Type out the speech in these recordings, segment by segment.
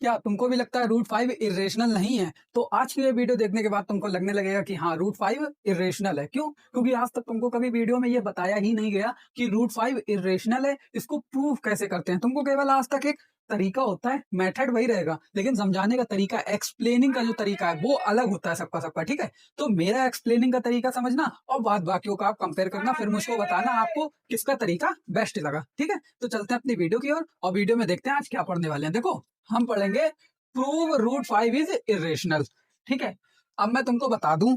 क्या तुमको भी लगता है रूट फाइव इरेशनल नहीं है? तो आज की ये वीडियो देखने के बाद तुमको लगने लगेगा कि हाँ रूट फाइव इरेशनल है। क्यों? क्योंकि आज तक तुमको कभी वीडियो में ये बताया ही नहीं गया कि रूट फाइव इरेशनल है। इसको प्रूव कैसे करते हैं? तुमको केवल आज तक एक तरीका होता है, मेथड वही रहेगा, लेकिन समझाने का तरीका, एक्सप्लेनिंग का जो तरीका है वो अलग होता है सबका सबका। ठीक है, तो मेरा एक्सप्लेनिंग का तरीका समझना और बाद बाकियों का आप कंपेयर करना, फिर मुझको बताना आपको किसका तरीका बेस्ट लगा। ठीक है, तो चलते हैं अपनी वीडियो की ओर और वीडियो में देखते हैं आज क्या पढ़ने वाले हैं। देखो, हम पढ़ेंगे prove root five is irrational. ठीक है, अब मैं तुमको बता दूं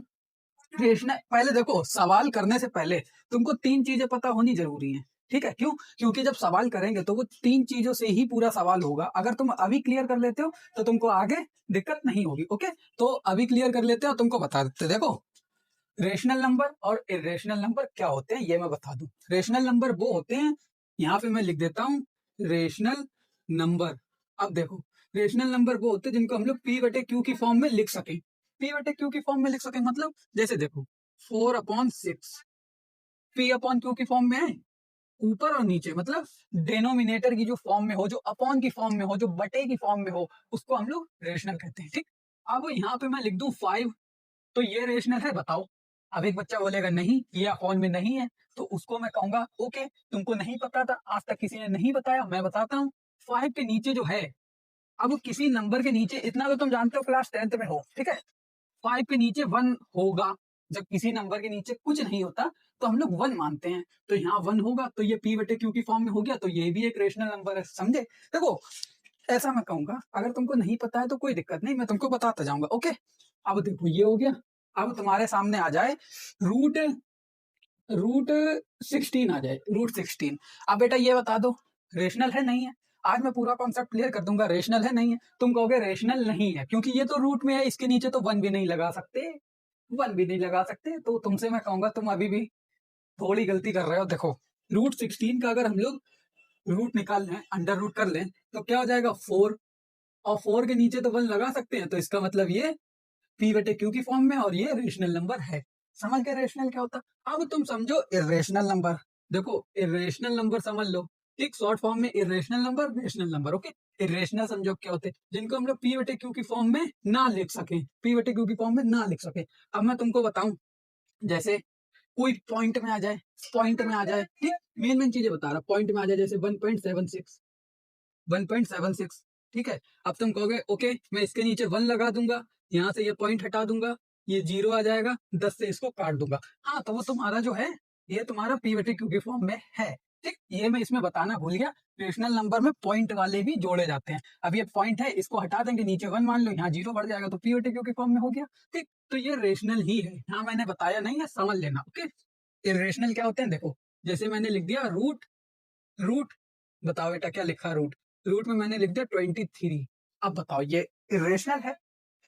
रेशनल। पहले देखो, सवाल करने से पहले तुमको तीन चीजें पता होनी जरूरी है। ठीक है, क्यों? क्योंकि जब सवाल करेंगे तो वो तीन चीजों से ही पूरा सवाल होगा। अगर तुम अभी क्लियर कर लेते हो तो तुमको आगे दिक्कत नहीं होगी। ओके, तो अभी क्लियर कर लेते हो, तुमको बता देते। देखो, रेशनल नंबर और इरेशनल नंबर क्या होते हैं ये मैं बता दूं। रेशनल नंबर वो होते हैं, यहाँ पे मैं लिख देता हूँ रेशनल नंबर। अब देखो, रेशनल नंबर वो होते हैं जिनको हम लोग पी बटे क्यू की फॉर्म में लिख सके। पी बटे क्यू की फॉर्म में लिख सके मतलब जैसे देखो 4/6 पी अपॉन क्यू की फॉर्म में है, ऊपर और नीचे, मतलब डेनोमिनेटर की जो फॉर्म में हो, जो अपॉन की फॉर्म में हो, जो बटे की फॉर्म में हो, उसको हम लोग रेशनल कहते हैं। ठीक, अब यहाँ पे मैं लिख दूं 5, तो ये रेशनल है, बताओ। अब एक बच्चा बोलेगा नहीं ये अपॉन में नहीं है, तो उसको मैं कहूंगा ओके, तुमको नहीं पता था, आज तक किसी ने नहीं बताया, मैं बताता हूँ। 5 के नीचे जो है, अब किसी नंबर के नीचे, इतना तो तुम जानते हो, क्लास 10th में हो। ठीक है, 5 के नीचे 1 होगा। जब किसी नंबर के नीचे कुछ नहीं होता तो हम लोग 1 मानते हैं, तो यहाँ 1 होगा, तो ये पी बटे क्यू की फॉर्म में हो गया, तो ये भी एक रेशनल नंबर है। समझे? देखो, ऐसा मैं कहूंगा, अगर तुमको नहीं पता है तो कोई दिक्कत नहीं, मैं तुमको बताता जाऊंगा। ओके, अब देखो ये हो गया। अब तुम्हारे सामने आ जाए रूट रूट 16 आ जाए, रूट 16। अब बेटा ये बता दो रेशनल है नहीं है? आज मैं पूरा कॉन्सेप्ट क्लियर कर दूंगा, रेशनल है नहीं है। तुम कहोगे रेशनल नहीं है क्योंकि ये तो रूट में है, इसके नीचे तो 1 भी नहीं लगा सकते, 1 भी नहीं लगा सकते। तो तुमसे मैं कहूंगा तुम अभी भी थोड़ी गलती कर रहे हो। देखो, रूट 16 का अगर हम लोग रूट निकाल लें, अंडर रूट कर लें, तो क्या हो जाएगा 4, और 4 के नीचे तो 1 लगा सकते हैं, तो इसका मतलब ये पी बटे क्यू की फॉर्म में, और ये रेशनल नंबर है। समझ गए रेशनल क्या होता? अब तुम समझो इरेशनल नंबर। देखो, इरेशनल नंबर समझ लो, एक शॉर्ट फॉर्म में irrational number, rational number. Okay, irrational समझो क्या होते हैं, जिनको हम लोग पी बटे क्यू की फॉर्म में ना लिख सके, पी बटे क्यू की फॉर्म में ना लिख सके। अब मैं तुमको बताऊं, जैसे कोई पॉइंट में आ जाए, पॉइंट में आ जाए, ठीक, मेन मेन चीजें बता रहा, पॉइंट में आ जाए, जैसे 1.76, 1.76। ठीक है, अब तुम कहोगे ओके, मैं इसके नीचे 1 लगा दूंगा, यहाँ से ये पॉइंट हटा दूंगा, ये 0 आ जाएगा, 10 से इसको काट दूंगा। हाँ, तो वो तुम्हारा जो है, ये तुम्हारा पी बटे क्यू के फॉर्म में है। ठीक, ये मैं इसमें बताना भूल गया, रेशनल नंबर में पॉइंट वाले भी जोड़े जाते हैं। अब ये पॉइंट है, इसको हटा देंगे, नीचे 1 मान लो, यहाँ 0 बढ़ जाएगा, तो पी बटे क्यू के फॉर्म में हो गया। ठीक, तो ये रेशनल ही है। हाँ, मैंने बताया नहीं है, समझ लेना। ओके, इरेशनल क्या होते हैं? देखो, जैसे मैंने लिख दिया रूट, रूट, बताओ बेटा क्या लिखा रूट, रूट में मैंने लिख दिया 23। अब बताओ ये इरेशनल है?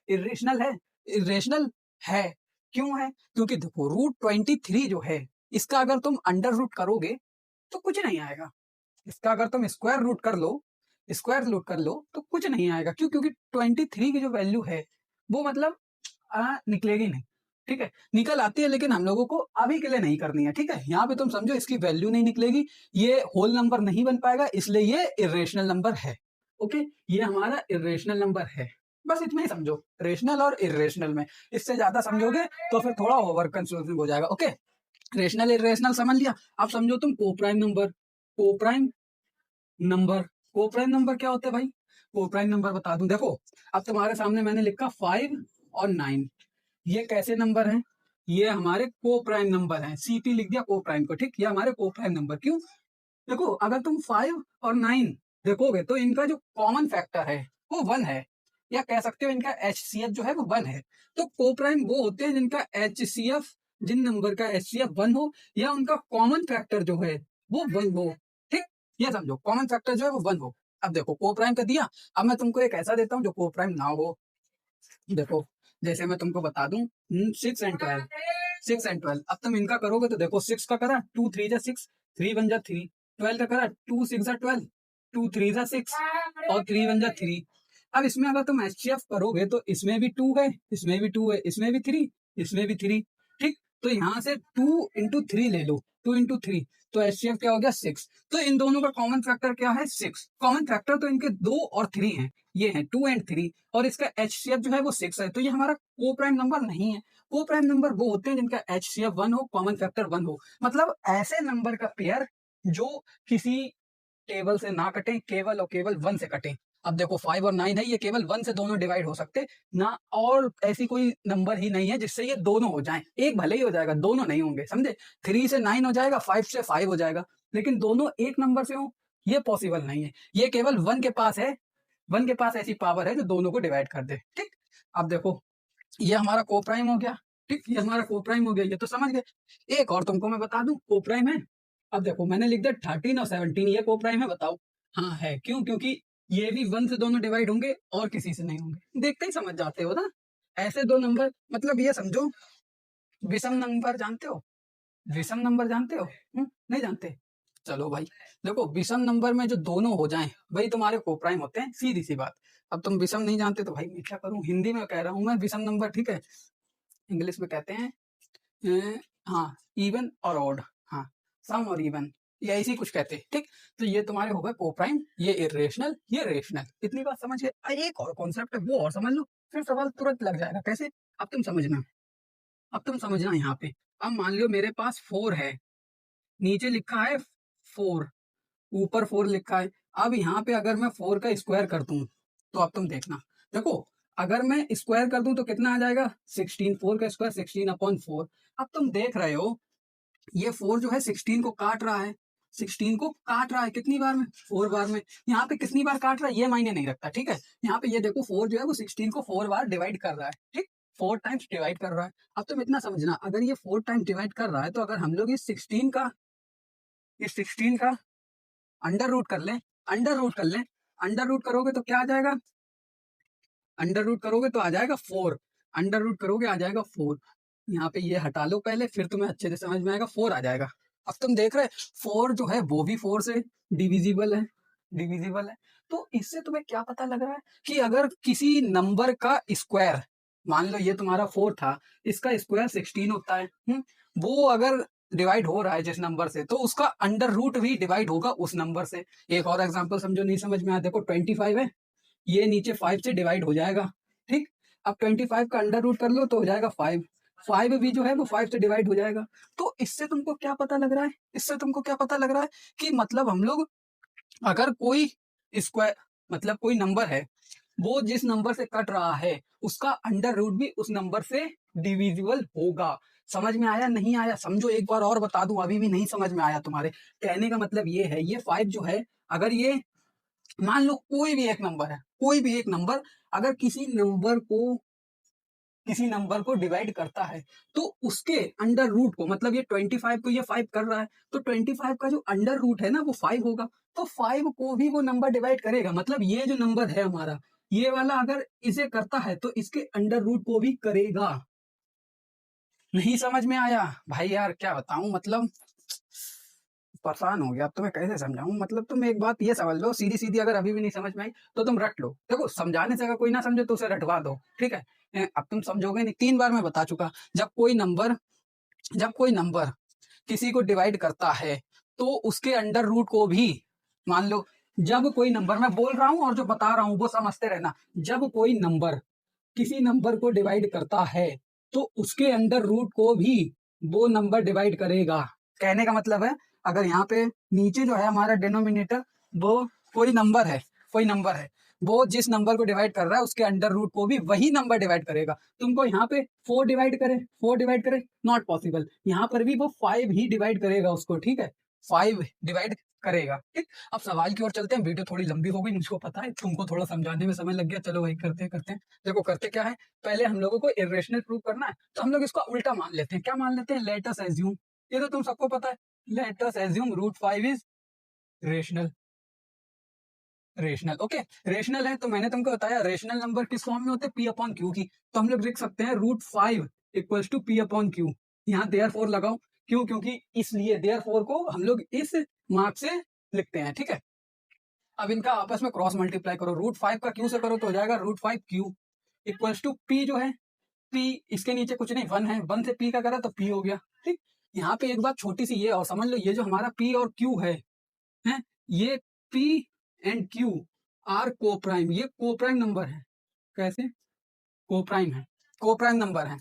इरेशनल है? इरेशनल है। क्यों है? क्योंकि देखो रूट 23 जो है, इसका अगर तुम अंडर रूट करोगे तो कुछ नहीं आएगा। इसका अगर तुम स्क्वायर रूट कर लो, स्क्वायर रूट कर लो, तो कुछ नहीं आएगा। क्यों? क्योंकि 23 की जो वैल्यू है वो मतलब निकलेगी नहीं। ठीक है, निकल आती है, लेकिन हम लोगों को अभी के लिए नहीं करनी है। ठीक है, यहाँ पे तुम समझो इसकी वैल्यू नहीं निकलेगी, ये होल नंबर नहीं बन पाएगा, इसलिए ये इरेशनल नंबर है। ओके, ये हमारा इरेशनल नंबर है। बस इतना ही समझो, रेशनल और इरेशनल में। इससे ज्यादा समझोगे तो फिर थोड़ा ओवर कंफ्यूजिंग हो जाएगा। ओके, रेशनल इरेशनल समझ लिया। अब समझो तुम coprime number, coprime number, coprime number क्या होता है भाई? कोप्राइम नंबर बता दूं, देखो अब तुम्हारे सामने मैंने लिखा 5 और 9, ये कैसे नंबर हैं? ये हमारे को प्राइम नंबर हैं, सीपी लिख दिया को प्राइम को। ठीक, ये हमारे को प्राइम नंबर। क्यों? देखो, अगर तुम 5 और 9 देखोगे तो इनका जो कॉमन फैक्टर है वो 1 है, या कह सकते हो इनका एचसीएफ जो है वो 1 है। तो को प्राइम वो होते हैं जिनका एचसीएफ, जिन नंबर का एचसीएफ 1 हो, या उनका कॉमन फैक्टर जो है वो 1 हो। ठीक, ये समझो, कॉमन फैक्टर जो है वो 1 हो। अब देखो को प्राइम का दिया, अब मैं तुमको एक ऐसा देता हूँ जो को प्राइम ना हो। देखो, जैसे मैं तुमको बता दूं 6 एंड 12, 6 एंड 12। अब तुम इनका करोगे तो देखो 6 का करा 2 3 जा 6, 3 1 जा 3, 12 का करा 2 6 जा 12, 2 3 जा 6, और 3 1 जा 3। अब इसमें अगर तुम एचसीएफ करोगे तो इसमें भी 2 है, इसमें भी 2 है, इसमें भी 3, इसमें भी 3। ठीक, तो यहाँ से 2 इंटू 3 ले लो, 2 इंटू 3, तो एचसीएफ क्या हो गया 6। तो इन दोनों का कॉमन फैक्टर क्या है? 6। कॉमन फैक्टर तो इनके 2 और 3 है, ये है 2 एंड 3 और इसका HCF जो है वो 6 है, तो ये हमारा को प्राइम नंबर नहीं है। को प्राइम नंबर वो होते हैं जिनका HCF 1 हो, कॉमन फैक्टर 1 हो, मतलब ऐसे नंबर का पेयर जो किसी टेबल से ना कटे, केवल और केवल 1 से कटे। अब देखो 5 और 9 है, ये केवल 1 से दोनों डिवाइड हो सकते ना, और ऐसी कोई नंबर ही नहीं है जिससे ये दोनों हो जाएं। एक भले ही हो जाएगा, दोनों नहीं होंगे, समझे? 3 से 9 हो जाएगा, 5 से 5 हो जाएगा, लेकिन दोनों एक नंबर से हो ये पॉसिबल नहीं है। ये केवल 1 के पास है, 1 के पास ऐसी पावर है जो दोनों को डिवाइड कर दे। ठीक, अब देखो ये हमारा को प्राइम हो गया। ठीक, ये हमारा को प्राइम हो गया, ये तो समझ गए। एक और तुमको मैं बता दूं को प्राइम है। अब देखो मैंने लिख दिया 13 और 17, ये को प्राइम है, बताओ। हाँ है, क्यों? क्योंकि ये भी 1 से दोनों डिवाइड होंगे और किसी से नहीं होंगे, देखते ही समझ जाते हो ना। ऐसे दो नंबर, मतलब ये समझो, विषम नंबर जानते हो? विषम नंबर जानते हो? नहीं जानते? चलो भाई, देखो विषम नंबर में जो दोनों हो जाएं वही तुम्हारे को प्राइम होते हैं, सीधी सी बात। अब तुम विषम नहीं जानते तो भाई मैं क्या करूं, हिंदी में कह रहा हूं मैं विषम नंबर, ठीक है? इंग्लिश में कहते हैं हाँ, इवन और ऑड, हाँ, सम और इवन, ये ऐसी कुछ कहते हैं। ठीक, तो ये तुम्हारे हो गए को प्राइम, ये इरेशनल, ये रेशनल। इतनी बात समझ गए? एक और कॉन्सेप्ट है वो और समझ लो, फिर सवाल तुरंत लग जाएगा। कैसे? अब तुम समझना, अब तुम समझना यहाँ पे। अब मान लो मेरे पास 4 है, नीचे लिखा है 4, ऊपर 4 लिखा है। अब यहाँ पे अगर मैं 4 का स्क्वायर कर दूं, तो अब तुम देखना, देखो अगर मैं स्क्वायर कर दूं तो कितना आ जाएगा? 16, 4 का स्क्वायर 16/4। अब तुम देख रहे हो ये 4 जो है 16 को काट रहा है, 16 को काट रहा है कितनी बार में? 4 बार में। यहाँ पे कितनी बार काट रहा है ये मायने नहीं रखता, ठीक है? यहाँ पे ये देखो 4 जो है वो 16 को 4 बार डिवाइड कर रहा है, ठीक, 4 टाइम्स डिवाइड कर रहा है। अब तुम इतना समझना, अगर ये 4 टाइम्स डिवाइड कर रहा है तो अगर हम लोग इस 16 का अंडर रूट कर लें, अंडर रूट कर लें, अंडर रूट करोगे तो क्या आ जाएगा? अंडर रूट करोगे तो आ जाएगा 4, अंडर रूट करोगे आ जाएगा 4। यहाँ पे ये हटा लो पहले, फिर तुम्हें अच्छे से समझ में आएगा, 4 आ जाएगा। अब तुम देख रहे 4 जो है वो भी 4 से डिविजिबल है, डिविजिबल है। तो इससे तुम्हें क्या पता लग रहा है कि अगर किसी नंबर का स्क्वायर, मान लो ये तुम्हारा 4 था, इसका स्क्वायर 16 होता है, वो अगर डिवाइड हो रहा है जिस नंबर से, तो उसका अंडर रूट भी डिवाइड होगा उस नंबर से। एक और एग्जांपल समझो, नहीं समझ में आया, देखो 25 है, ये नीचे 5 से डिवाइड हो जाएगा, ठीक। अब 25 का अंडर रूट कर लो तो हो जाएगा 5, 5 भी जो है वो 5 से डिवाइड हो जाएगा। तो इससे तुमको क्या पता लग रहा है? इससे तुमको क्या पता लग रहा है कि मतलब हम लोग अगर कोई स्क्वायर, मतलब कोई नंबर है, वो जिस नंबर से कट रहा है उसका अंडर रूट भी उस नंबर से डिविजिबल होगा। समझ में आया? नहीं आया? समझो, एक बार और बता दूं, अभी भी नहीं समझ में आया तुम्हारे। कहने का मतलब ये है, ये 5 जो है, अगर ये मान लो कोई भी एक नंबर है, कोई भी एक नंबर अगर किसी नंबर को डिवाइड करता है, तो उसके अंडर रूट को, मतलब ये 25 को ये 5 कर रहा है, तो 25 का जो अंडर रूट है ना वो 5 होगा, तो 5 को भी वो नंबर डिवाइड करेगा। मतलब ये जो नंबर है हमारा, ये वाला अगर इसे करता है तो इसके अंडर रूट को भी करेगा। नहीं समझ में आया भाई? यार क्या बताऊं, मतलब परेशान हो गया। अब तो मैं कैसे समझाऊं, मतलब तुम एक बात ये समझ लो, सीधी सीधी, अगर अभी भी नहीं समझ में आई तो तुम रट लो। देखो समझाने से अगर कोई ना समझे तो उसे रटवा दो, ठीक है? अब तुम समझोगे नहीं, 3 बार मैं बता चुका। जब कोई नंबर किसी को डिवाइड करता है तो उसके अंडर रूट को भी, मान लो, जब कोई नंबर, मैं बोल रहा हूं और जो बता रहा हूं वो समझते रहना, जब कोई नंबर किसी नंबर को डिवाइड करता है तो उसके अंडर रूट को भी वो नंबर डिवाइड करेगा। कहने का मतलब है, अगर यहाँ पे नीचे जो है हमारा डिनोमिनेटर, वो कोई नंबर है, कोई नंबर है, वो जिस नंबर को डिवाइड कर रहा है उसके अंडर रूट को भी वही नंबर डिवाइड करेगा। तुमको यहाँ पे 4 डिवाइड करे, नॉट पॉसिबल। यहाँ पर भी वो 5 ही डिवाइड करेगा उसको, ठीक है? 5 डिवाइड करेगा, ठीक। अब सवाल की ओर चलते हैं, वीडियो थोड़ी लंबी हो गई, मुझको पता है, तुमको थोड़ा समझाने में समय लग गया। चलो भाई, करते हैं। देखो करते क्या है, पहले हम लोगों को इरेशनल प्रूव करना है, तो हम लोग इसका उल्टा मान लेते हैं। क्या मान लेते हैं? लेट अस एज्यूम, ये तो तुम सबको पता है, let us assume root 5 is rational. Rational, okay, rational है तो मैंने तुमको बताया रेशनल नंबर किस फॉर्म में होते हैं? पी अपॉन क्यू की। तो हम लोग लिख सकते हैं root 5 equals to p upon q. यहाँ देयरफॉर लगाओ, क्यों? क्योंकि इसलिए देयरफॉर को हम लोग इस मार्क से लिखते हैं, ठीक है? अब इनका आपस में क्रॉस मल्टीप्लाई करो, रूट 5 का क्यू से करो तो हो जाएगा root 5 q equals to p जो है, पी इसके नीचे कुछ नहीं, 1 है, 1 से पी का करा तो पी हो गया, ठीक। यहाँ पे एक बात छोटी सी ये और समझ लो, ये जो हमारा पी और क्यू है, ये पी एंड क्यू आर को प्राइम, ये को प्राइम नंबर है। कैसे? को प्राइम है, को प्राइम नंबर है,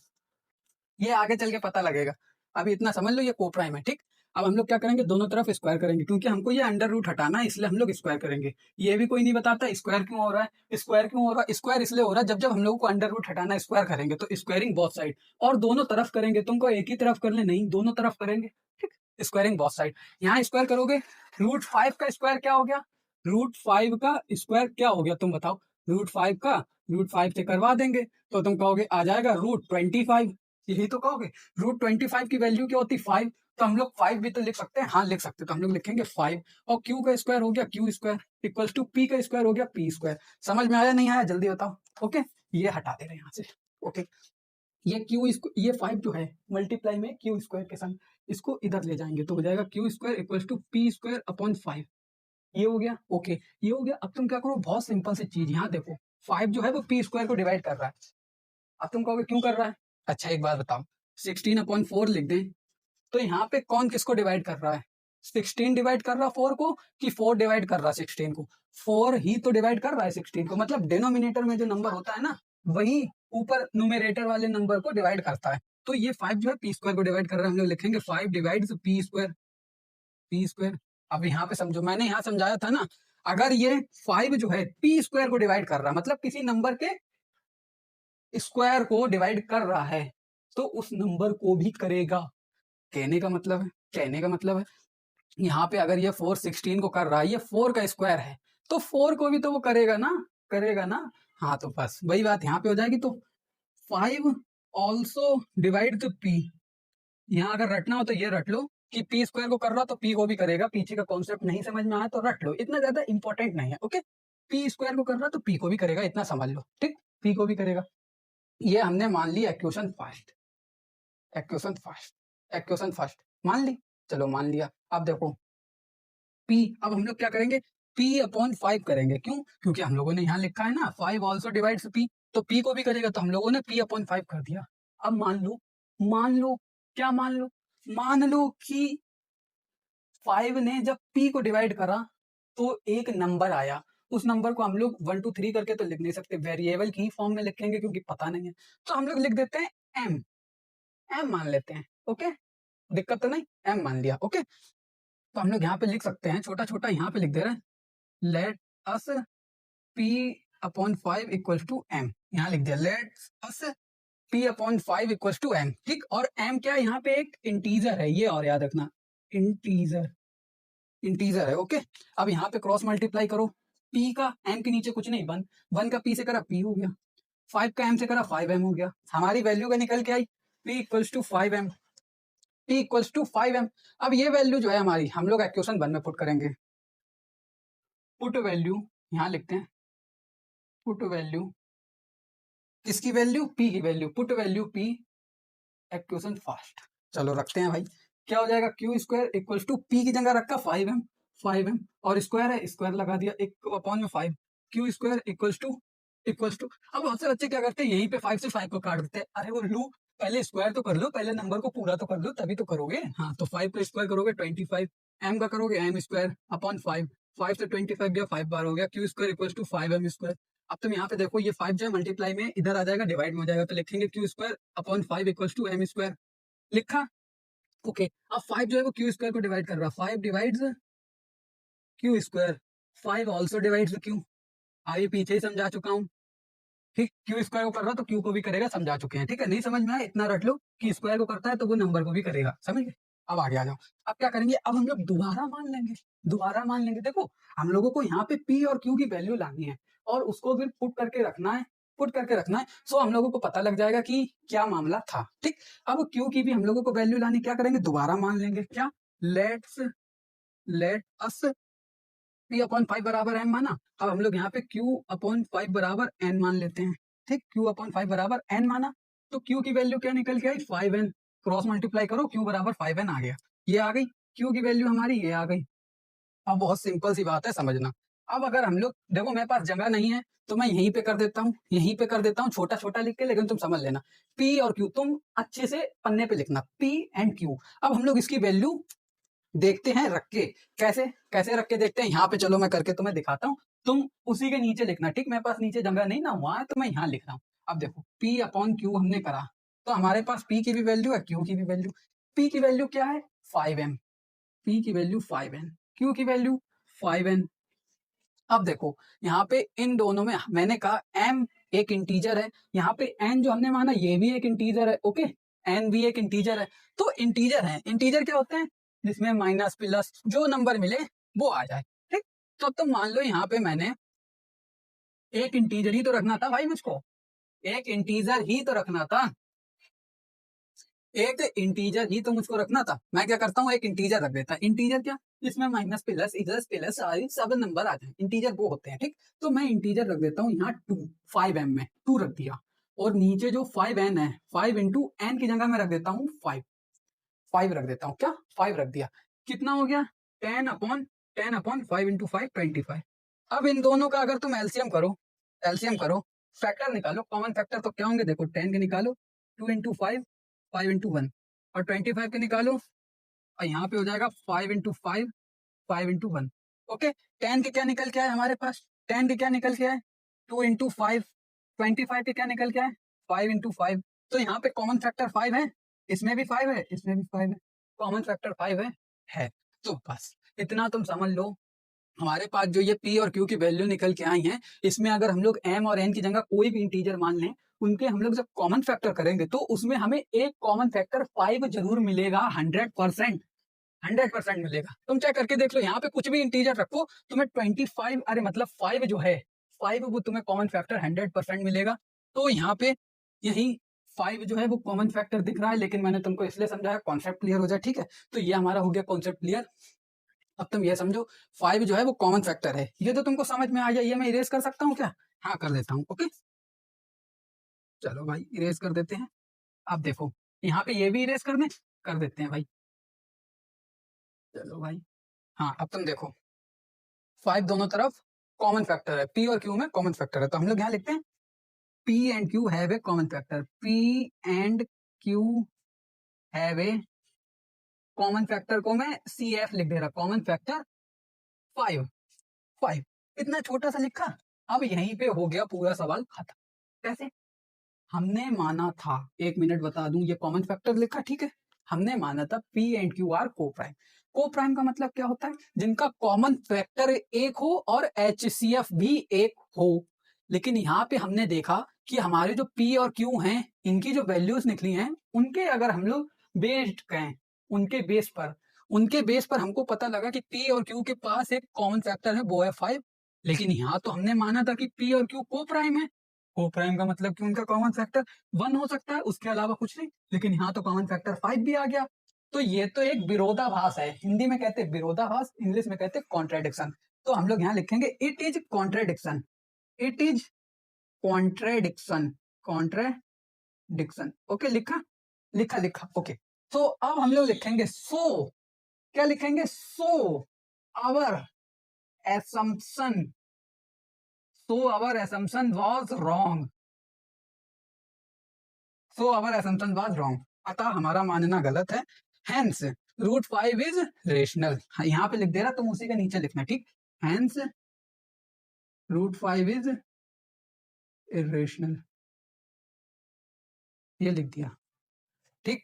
ये आगे चल के पता लगेगा। अभी इतना समझ लो ये को प्राइम है, ठीक। अब हम लोग क्या करेंगे, दोनों तरफ स्क्वायर करेंगे, क्योंकि हमको ये अंडर रूट हटाना है, इसलिए हम लोग स्क्वायर करेंगे। ये भी कोई नहीं बताता स्क्वायर क्यों हो रहा है, स्क्वायर क्यों हो रहा है, स्क्वायर इसलिए हो रहा है जब जब हम लोग को अंडर रूट हटाना है, स्क्वायर करेंगे तो स्क्वायरिंग बोथ साइड, और दोनों तरफ करेंगे। तुमको एक ही तरफ करने नहीं, दोनों तरफ करेंगे, ठीक। स्क्वायरिंग बोथ साइड, यहाँ स्क्वायर करोगे, √5 का स्क्वायर क्या हो गया, √5 का स्क्वायर क्या हो गया, तुम बताओ। √5 का √5 से करवा देंगे तो तुम कहोगे आ जाएगा √25, यही तो कहोगे। √25 की वैल्यू क्या होती है, 5। तो हम लोग 5 भी तो लिख सकते हैं, हाँ लिख सकते हैं, तो हम लोग लिखेंगे 5, और क्यू का स्क्वायर हो गया q square, equals to p का स्क्वायर हो गया पी स्क्वायर। समझ में आया नहीं आया, जल्दी बताओ। ओके, ये हटा दे रहे हैं यहाँ से। ओके, ये ये 5 जो है मल्टीप्लाई में क्यू स्क्वायर के संग, इसको इधर ले जाएंगे तो हो जाएगा q square equals to p square upon 5। ये हो गया, ओके, ये हो गया। अब तुम क्या करो, बहुत सिंपल सी चीज, यहाँ देखो 5 जो है वो पी स्क्वायर को डिवाइड कर रहा है। अब तुम कहोगे क्यों कर रहा है, अच्छा एक बात बताओ, 16/4 लिख दें तो यहाँ पे कौन किसको डिवाइड कर रहा है, 16 डिवाइड कर रहा है 4 को, कि 4 डिवाइड कर रहा है 16 को, 4 ही तो डिवाइड कर रहा है 16 को। मतलब डिनोमिनेटर में जो नंबर होता है ना, वही ऊपर न्यूमरेटर वाले नंबर को डिवाइड करता है। तो ये 5 जो है पी स्क्वायर को डिवाइड कर रहा है, हम लोग लिखेंगे 5 divide P square, P square. अब यहाँ पे समझो, मैंने यहाँ समझाया था ना, अगर ये 5 जो है पी स्क्वायर को डिवाइड कर रहा है, मतलब किसी नंबर के स्क्वायर को डिवाइड कर रहा है, तो उस नंबर को भी करेगा। कहने का मतलब है, कहने का मतलब है, यहाँ पे अगर ये 4 16 को कर रहा है, ये 4 का स्क्वायर है, तो 4 को भी तो वो करेगा ना, करेगा ना। हाँ तो बस वही बात यहाँ पे हो जाएगी। तो 5 ऑल्सो डिवाइड द पी, यहाँ अगर रटना हो तो ये रट लो कि पी स्क्वायर को कर रहा तो पी को भी करेगा। पीछे का कॉन्सेप्ट नहीं समझ में आया तो रट लो, इतना ज्यादा इंपॉर्टेंट नहीं है। ओके, पी स्क्वायर को कर रहा तो पी को भी करेगा, इतना समझ लो, ठीक, पी को भी करेगा। ये हमने मान ली equation first, equation first, equation first मान ली, चलो मान लिया। अब देखो P, अब हम लोग क्या करेंगे, P/5 करेंगे। क्यों? क्योंकि हम लोगों ने यहाँ लिखा है ना 5 ऑल्सो डिवाइड्स P, तो P को भी करेगा, तो हम लोगों ने P/5 कर दिया। अब मान लो क्या, मान लो कि 5 ने जब P को डिवाइड करा तो एक नंबर आया, उस नंबर को हम लोग 1 2 3 करके तो लिख नहीं सकते, वेरिएबल की फॉर्म में लिखेंगे क्योंकि पता नहीं है, तो हम लोग लिख देते हैं M, M मान लेते हैं। ओके, दिक्कत तो नहीं, M मान लिया। ओके, तो हम लोग यहाँ पे लिख सकते हैं, छोटा छोटा यहाँ पे लिख दे रहे हैं, let us P/5 equals to M, यहाँ लिख दिया let us P/5 equals to M, ठीक। और M क्या है, यहाँ पे एक इंटीजर है, ये और याद रखना, इंटीजर, इंटीजर है। ओके, अब यहाँ पे क्रॉस मल्टीप्लाई करो, P का M के नीचे कुछ नहीं, 1 का P से करा P हो गया, 5 का M से करा 5M हो गया, हमारी वैल्यू का निकल के आई P equals to 5M, P equals to 5M। अब ये वैल्यू जो है हमारी, हम लोग इक्वेशन 1 में पुट करेंगे, पुट वैल्यू यहाँ लिखते हैं, पुट वैल्यू, किसकी वैल्यू, P की value, put value P equation first. चलो रखते हैं भाई, क्या हो जाएगा, q square equals to P की जगह रखा 5M, 5M और स्क्वायर है, स्क्वायर लगा दिया 1/5, क्यू स्क्वायर इक्वल्स टू अब बहुत से बच्चे क्या करते हैं, यहीं पे 5 से 5 को काट देते हैं। अरे वो लू, पहले स्क्वायर तो कर लो, पहले नंबर को पूरा तो कर लो तभी तो करोगे। हाँ तो 5 का स्क्वायर करोगे 25, M का करोगे M स्क्वायर अपॉन 5, 5 से 25 गया 5 बार हो गया, q square equals to 5M square. अब तुम यहाँ पे देखो ये 5 जो है मल्टीप्लाई में इधर आ जाएगा, डिवाइड में हो जाएगा, तो लिखेंगे q square upon 5 equals to M square, लिखा। ओके, अब 5 जो है वो क्यू स्क्वायर को डिवाइड कर रहा है, 5 divides Q square, 5 also divides Q, अभी पीछे ही समझा चुका हूँ, ठीक। क्यू स्क्वायर को कर रहा तो क्यू को भी करेगा, समझा चुके हैं, ठीक है। नहीं समझ में आया इतना रट लो कि स्क्वायर को करता है तो वो नंबर को भी करेगा, समझ गए। अब आगे आ जाओ, अब क्या करेंगे, अब हम लोग दोबारा मान लेंगे, दोबारा मान लेंगे। देखो हम लोगों को यहाँ पे पी और क्यू की वैल्यू लानी है और उसको फिर पुट करके रखना है, पुट करके रखना है, सो हम लोगों को पता लग जाएगा कि क्या मामला था, ठीक। अब क्यू की भी हम लोगों को वैल्यू लानी, क्या करेंगे, दोबारा मान लेंगे, क्या, लेट अस P/5 बराबर M माना। अब हम लोग यहाँ पे Q/5 बराबर N मान लेते हैं, ठीक। Q/5 बराबर N माना तो Q की वैल्यू क्या निकल के आई, 5N, क्रॉस मल्टीप्लाई करो, Q बराबर 5N आ गया, ये आ गई Q की वैल्यू हमारी, ये आ गई। अब बहुत सिंपल सी बात है, समझना। अब अगर हम लोग देखो, मेरे पास जगह नहीं है तो मैं यहीं पे कर देता हूँ, यहीं पे कर देता हूँ, छोटा छोटा लिख के, लेकिन तुम समझ लेना P और Q, तुम अच्छे से पन्ने पे लिखना P एंड Q। अब हम लोग इसकी वैल्यू देखते हैं रख के, कैसे कैसे रख के देखते हैं, यहाँ पे चलो मैं करके तुम्हें दिखाता हूँ। तुम उसी के नीचे लिखना, ठीक। मेरे पास नीचे जगह नहीं ना हुआ है तो मैं यहाँ लिख रहा हूँ। अब देखो P अपॉन Q हमने करा, तो हमारे पास P की भी वैल्यू है, Q की भी वैल्यू। P की वैल्यू क्या है 5m, P की वैल्यू 5n, Q की वैल्यू 5n। अब देखो यहाँ पे इन दोनों में मैंने कहा m एक इंटीजर है, यहाँ पे n जो हमने माना ये भी एक इंटीजर है, ओके, n भी एक इंटीजर है। तो इंटीजर है, इंटीजर क्या होते हैं जिसमें माइनस प्लस जो नंबर मिले वो आ जाए, ठीक। तो अब तुम मान लो यहाँ पे मैंने एक इंटीजर ही तो रखना था भाई, मुझको एक इंटीजर ही तो रखना था, एक इंटीजर ही तो मुझको रखना था। मैं क्या करता हूँ एक इंटीजर रख देता। इंटीजर क्या, जिसमें माइनस प्लस इधर प्लस सारी सब नंबर आ जाए, इंटीजर वो होते हैं, ठीक। तो मैं इंटीजर रख देता हूँ यहाँ 2, 5m में 2 रख दिया, और नीचे जो 5n है 5 इंटू एन की जगह मैं रख देता हूँ 5 रख देता हूँ, क्या 5 रख दिया। कितना हो गया 10 अपॉन 5 इंटू 5 25। अब इन दोनों का अगर तुम एलसीएम करो, फैक्टर निकालो, कॉमन फैक्टर तो क्या होंगे देखो 10 के निकालो, 2 इंटू 5 5 इंटू 1, और 25 के निकालो, और यहाँ पे हो जाएगा 5 इंटू 5 5 इंटू 1, ओके। 10 के क्या निकल के आए हमारे पास, 10 के क्या निकल के आए 2 इंटू 5, 25 के क्या निकल के आए 5 इंटू 5। तो यहाँ पे कॉमन फैक्टर 5 है, इसमें भी 5 है, इसमें भी 5 है, कॉमन फैक्टर 5 है। तो बस इतना तुम समझ लो। हमारे पास जो ये P और Q की वैल्यू निकल के आई हैं, इसमें अगर हम लोग M और N की जगह कोई भी इंटीजर मान लें, उनके हम लोग जब कॉमन फैक्टर करेंगे तो उसमें हमें एक कॉमन फैक्टर 5 जरूर मिलेगा, 100%, 100% मिलेगा। तुम चेक करके देख लो, यहाँ पे कुछ भी इंटीजर रखो तुम्हें 25 अरे मतलब 5 जो है 5 वो तुम्हें कॉमन फैक्टर 100% मिलेगा। तो यहाँ पे यही 5 जो है वो कॉमन फैक्टर दिख रहा है, लेकिन मैंने तुमको इसलिए समझाया कॉन्सेप्ट क्लियर हो जाए, ठीक है। तो ये हमारा हो गया कॉन्सेप्ट क्लियर। अब तुम ये समझो 5 जो है वो कॉमन फैक्टर है, ये तो तुमको समझ में आ गया। ये मैं इरेज कर सकता हूँ क्या, हाँ कर देता हूँ, ओके। चलो भाई इरेज कर देते हैं। अब देखो यहाँ पे ये भी इरेज कर देते हैं भाई, चलो भाई। हाँ अब तुम देखो 5 दोनों तरफ कॉमन फैक्टर है, P और Q में कॉमन फैक्टर है, तो हम लोग यहाँ लिखते हैं P and Q have a common factor, P and Q have a common factor को मैं CF लिख दे रहा, कॉमन फैक्टर 5, इतना छोटा सा लिखा। अब यहीं पे हो गया पूरा सवाल खत्म। कैसे, हमने माना था, एक मिनट बता दूं, ये कॉमन फैक्टर लिखा, ठीक है। हमने माना था P एंड Q आर को प्राइम। को प्राइम का मतलब क्या होता है, जिनका कॉमन फैक्टर एक हो और HCF भी एक हो। लेकिन यहाँ पे हमने देखा कि हमारे जो P और Q हैं, इनकी जो वैल्यूज निकली हैं, उनके अगर हम लोग बेस्ड कहें, उनके बेस पर हमको पता लगा कि P और Q के पास एक कॉमन फैक्टर है, वो है 5। लेकिन यहाँ तो हमने माना था कि P और Q को प्राइम है। को प्राइम का मतलब कि उनका कॉमन फैक्टर 1 हो सकता है, उसके अलावा कुछ नहीं। लेकिन यहाँ तो कॉमन फैक्टर 5 भी आ गया। तो ये तो एक विरोधाभास है, हिंदी में कहते हैं विरोधाभास, इंग्लिश में कहते हैं कॉन्ट्रेडिक्शन। तो हम लोग यहाँ लिखेंगे it is contradiction, it is contradiction, contradiction, okay. लिखा लिखा लिखा, ओके। तो अब हम लोग लिखेंगे सो, क्या लिखेंगे, so our assumption, so our assumption was wrong, so our assumption was wrong, अतः हमारा मानना गलत है। Hence रूट 5 इज रेशनल, यहाँ पे लिख दे रहा, तुम उसी के नीचे लिखना, ठीक। Hence रूट 5 इज इरेशनल, ये लिख दिया, ठीक।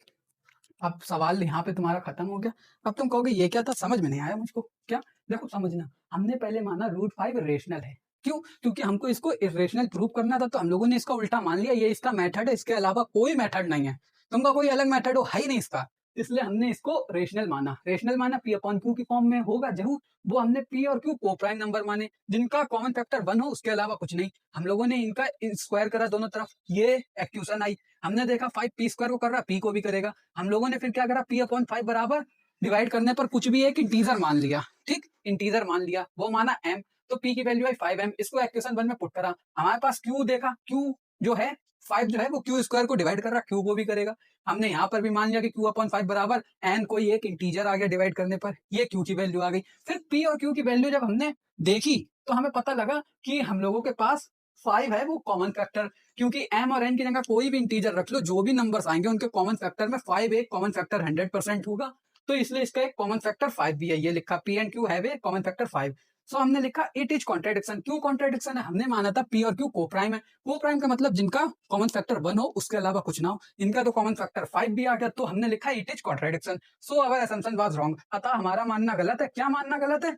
अब सवाल यहाँ पे तुम्हारा खत्म हो गया। अब तुम कहोगे ये क्या था, समझ में नहीं आया मुझको, क्या, देखो समझना, हमने पहले माना रूट 5 रेशनल है, क्यों, क्योंकि हमको इसको इरेशनल प्रूव करना था, तो हम लोगों ने इसका उल्टा मान लिया, ये इसका मेथड है, इसके अलावा कोई मेथड नहीं है, तुमका कोई अलग मेथड हो है ही नहीं इसका, इसलिए हमने इसको रेशनल माना। रेशनल माना P अपॉन Q की फॉर्म में होगा जरूर, वो हमने P और Q को प्राइम नंबर माने, जिनका कॉमन फैक्टर 1 हो, उसके अलावा कुछ नहीं। हम लोगों ने इनका स्क्वायर करा दोनों तरफ, ये एक्यूशन आई, हमने देखा 5 P स्क्वायर को कर रहा, P को भी करेगा। हम लोगों ने फिर क्या करा, P अपॉन 5 बराबर डिवाइड करने पर कुछ भी एक इंटीजर मान लिया, ठीक, इंटीजर मान लिया, वो माना M, तो P की वैल्यू है 5M, इसको इक्वेशन 1 में पुट करा। हमारे पास Q देखा, Q जो है 5 जो है वो Q स्क्वायर को डिवाइड कर रहा, Q को भी करेगा। हमने यहाँ पर भी मान लिया कि Q अपॉन 5 बराबर N कोई एक इंटीजर आ गया डिवाइड करने पर, ये Q की वैल्यू आ गई। फिर P और Q की वैल्यू जब हमने देखी तो हमें पता लगा कि हम लोगों के पास 5 है वो कॉमन फैक्टर, क्योंकि M और N की जगह कोई भी इंटीजर रख लो, जो भी नंबर्स आएंगे उनके कॉमन फैक्टर में 5 एक कॉमन फैक्टर 100% होगा, तो इसलिए इसका एक कॉमन फैक्टर 5 भी है, ये लिखा P and Q have a common factor 5। सो हमने लिखा इट इज कॉन्ट्रेडिक्शन। क्यों कॉन्ट्रेडिक्शन है? हमने माना था पी और क्यू को प्राइम है। को प्राइम का मतलब जिनका कॉमन फैक्टर 1 हो, उसके अलावा कुछ ना हो। इनका तो कॉमन फैक्टर 5 भी आ गया, तो हमने लिखा it is contradiction. So our assumption was wrong. अतः हमारा मानना गलत है। क्या मानना गलत है?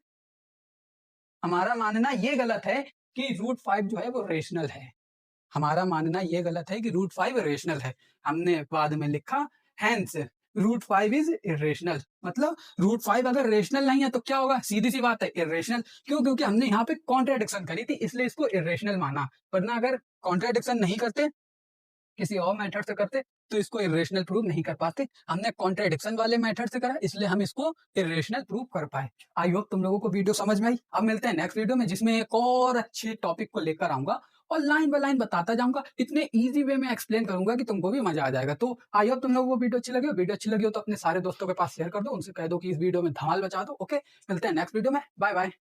हमारा मानना ये गलत है कि रूट 5 जो है वो रेशनल है। हमारा मानना ये गलत है कि रूट 5 रेशनल है। हमने बाद में लिखा हेंस रूट 5 इज इरेशनल। मतलब रूट 5 अगर रेशनल नहीं है तो क्या होगा? सीधी सी बात है, इरेशनल। क्यों? क्योंकि हमने यहाँ पे कॉन्ट्रेडिक्शन करी थी, इसलिए इसको इरेशनल माना। वरना अगर कॉन्ट्रेडिक्शन नहीं करते, किसी और मेथड से करते, तो इसको इरेशनल प्रूव नहीं कर पाते। हमने कॉन्ट्रेडिक्शन वाले मेथड से करा, इसलिए हम इसको इरेशनल प्रूव कर पाए। आई होप तुम लोगों को वीडियो समझ में आई। अब मिलते हैं नेक्स्ट वीडियो में, जिसमें एक और अच्छे टॉपिक को लेकर आऊंगा और लाइन बाय लाइन बताता जाऊंगा। इतने इजी वे में एक्सप्लेन करूंगा कि तुमको भी मजा आ जाएगा। तो आई होप तुम लोगों को वीडियो अच्छी लगी हो। वीडियो अच्छी लगी हो तो अपने सारे दोस्तों के पास शेयर कर दो, उनसे कह दो कि इस वीडियो में धमाल बचा दो। ओके, मिलते हैं नेक्स्ट वीडियो में। Bye bye.